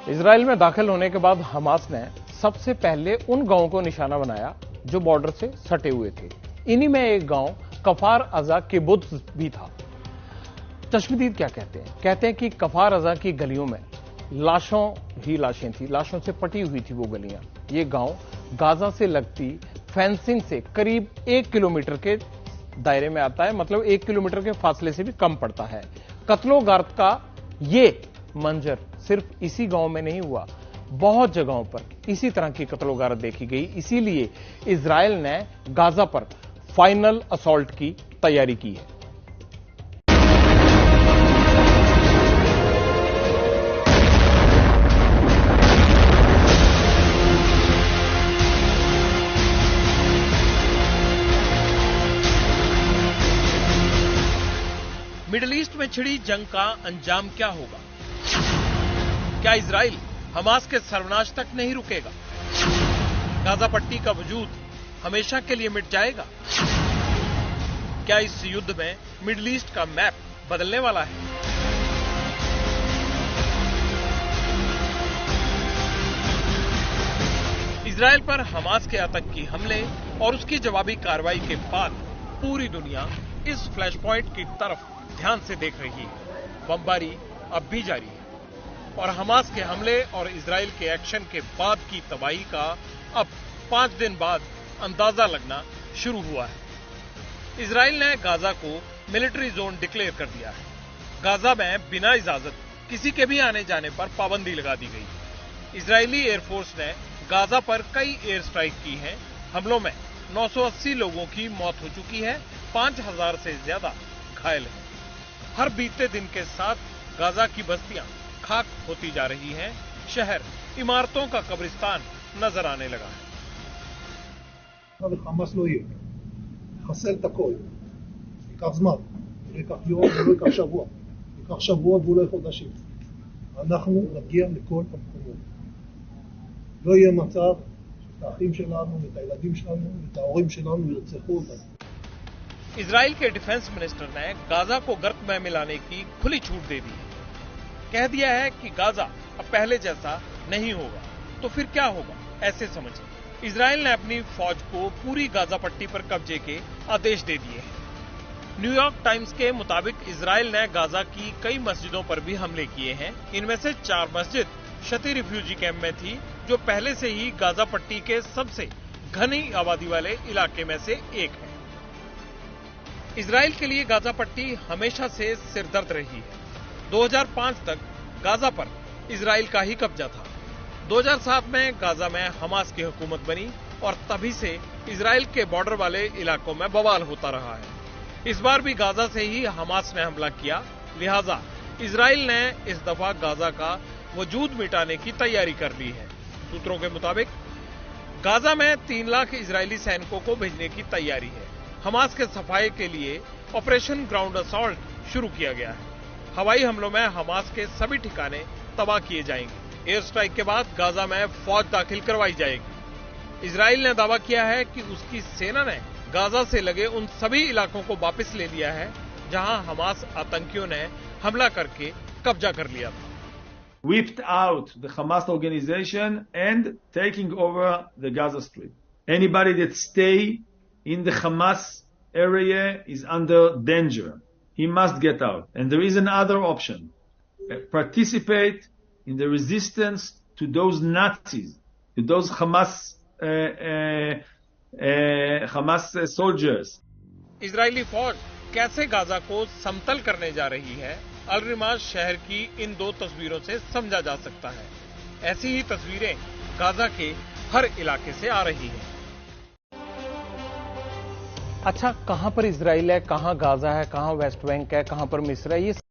Israel में दाखिल होने के बाद हमास ने सबसे पहले उन गांवों को निशाना बनाया जो बॉर्डर से सटे हुए थे। इन्हीं में एक गांव कफार अजा किबुत्ज भी था। तशदीद क्या कहते हैं? कहते हैं कि कफार अजा की गलियों में लाशों ही लाशें थी, लाशों से पटी हुई थी वो गलियां। ये गांव गाजा से लगती फेंसिंग से करीब 1 किलोमीटर के दायरे में आता है, मतलब 1 किलोमीटर के फासले से भी कम पड़ता है। कत्लो गारत का ये मंजर सिर्फ इसी गांव में नहीं हुआ, बहुत जगहों पर इसी तरह की कत्लो गारत देखी गई। इसीलिए इजराइल ने गाजा पर फाइनल असॉल्ट की तैयारी की है। मिडिल ईस्ट में छिड़ी जंग का अंजाम क्या होगा? क्या इजराइल हमास के सर्वनाश तक नहीं रुकेगा? गाजा पट्टी का वजूद हमेशा के लिए मिट जाएगा? क्या इस युद्ध में मिडिल ईस्ट का मैप बदलने वाला है? इजराइल पर हमास के आतंकी हमले और उसकी जवाबी कार्रवाई के बाद पूरी दुनिया इस फ्लैश पॉइंट की तरफ ध्यान से देख रही है। बमबारी अब भी जारी है और हमास के हमले और इजराइल के एक्शन के बाद की तबाही का अब 5 दिन बाद अंदाजा लगना शुरू हुआ है। इजराइल ने गाजा को मिलिट्री जोन डिक्लेयर कर दिया है। गाजा में बिना इजाजत किसी के भी आने जाने पर पाबंदी लगा दी गई। इजरायली एयरफोर्स ने गाजा पर कई एयर स्ट्राइक की हैं। हमलों में 980 लोगों की मौत हो चुकी है, 5000 से ज्यादा घायल हैं। हर बीते दिन के साथ गाजा की बस्तियां खाक होती जा रही हैं। शहर इमारतों का कब्रिस्तान नजर आने लगा है। חמאס לא יהיה. חסל את הכל. ייקח זמן. לא ייקח יום, לא ייקח שבוע. ייקח שבועות ואולי חודשים. אנחנו נגיע לכל המקומות. לא יהיה מצב שאת האחים שלנו, את הילדים שלנו, את ההורים שלנו ירצחו אותנו. इजराइल के डिफेंस मिनिस्टर ने गाजा को गर्क में मिलाने की खुली छूट दे दी है। कह दिया है कि गाजा अब पहले जैसा नहीं होगा। तो फिर क्या होगा, ऐसे समझिए। इजराइल ने अपनी फौज को पूरी गाजा पट्टी पर कब्जे के आदेश दे दिए हैं। न्यूयॉर्क टाइम्स के मुताबिक इजराइल ने गाजा की कई मस्जिदों पर भी हमले किए हैं। इनमें से 4 मस्जिद शती रिफ्यूजी कैंप में थी, जो पहले से ही गाजा पट्टी के सबसे घनी आबादी वाले इलाके में से एक है। इजराइल के लिए गाजा पट्टी हमेशा से सिरदर्द रही है। 2005 तक गाजा पर इजराइल का ही कब्जा था। 2007 में गाजा में हमास की हुकूमत बनी और तभी से इजराइल के बॉर्डर वाले इलाकों में बवाल होता रहा है। इस बार भी गाजा से ही हमास ने हमला किया, लिहाजा इजराइल ने इस दफा गाजा का वजूद मिटाने की तैयारी कर ली है। सूत्रों के मुताबिक गाजा में 3 लाख इजरायली सैनिकों को भेजने की तैयारी है। हमास के सफाई के लिए ऑपरेशन ग्राउंड असॉल्ट शुरू किया गया है। हवाई हमलों में हमास के सभी ठिकाने तबाह किए जाएंगे। एयर स्ट्राइक के बाद गाजा में फौज दाखिल करवाई जाएगी। इजराइल ने दावा किया है कि उसकी सेना ने गाजा से लगे उन सभी इलाकों को वापस ले लिया है जहां हमास आतंकियों ने हमला करके कब्जा कर लिया था। Whipped out the Hamas organization and taking over the Gaza Strip. Anybody that stay in the Hamas area is under danger. He must get out. And there is another option. Participate in the resistance to those Nazis, to those Hamas soldiers. Israeli फौज कैसे Gaza को समतल करने जा रही है, अल-रिमाज शहर की इन 2 तस्वीरों से समझा जा सकता है। ऐसी ही तस्वीरें गाजा के हर इलाके से आ रही हैं। अच्छा, कहां पर इजराइल है, कहां गाजा है, कहां वेस्ट बैंक है, कहां पर मिस्र है, ये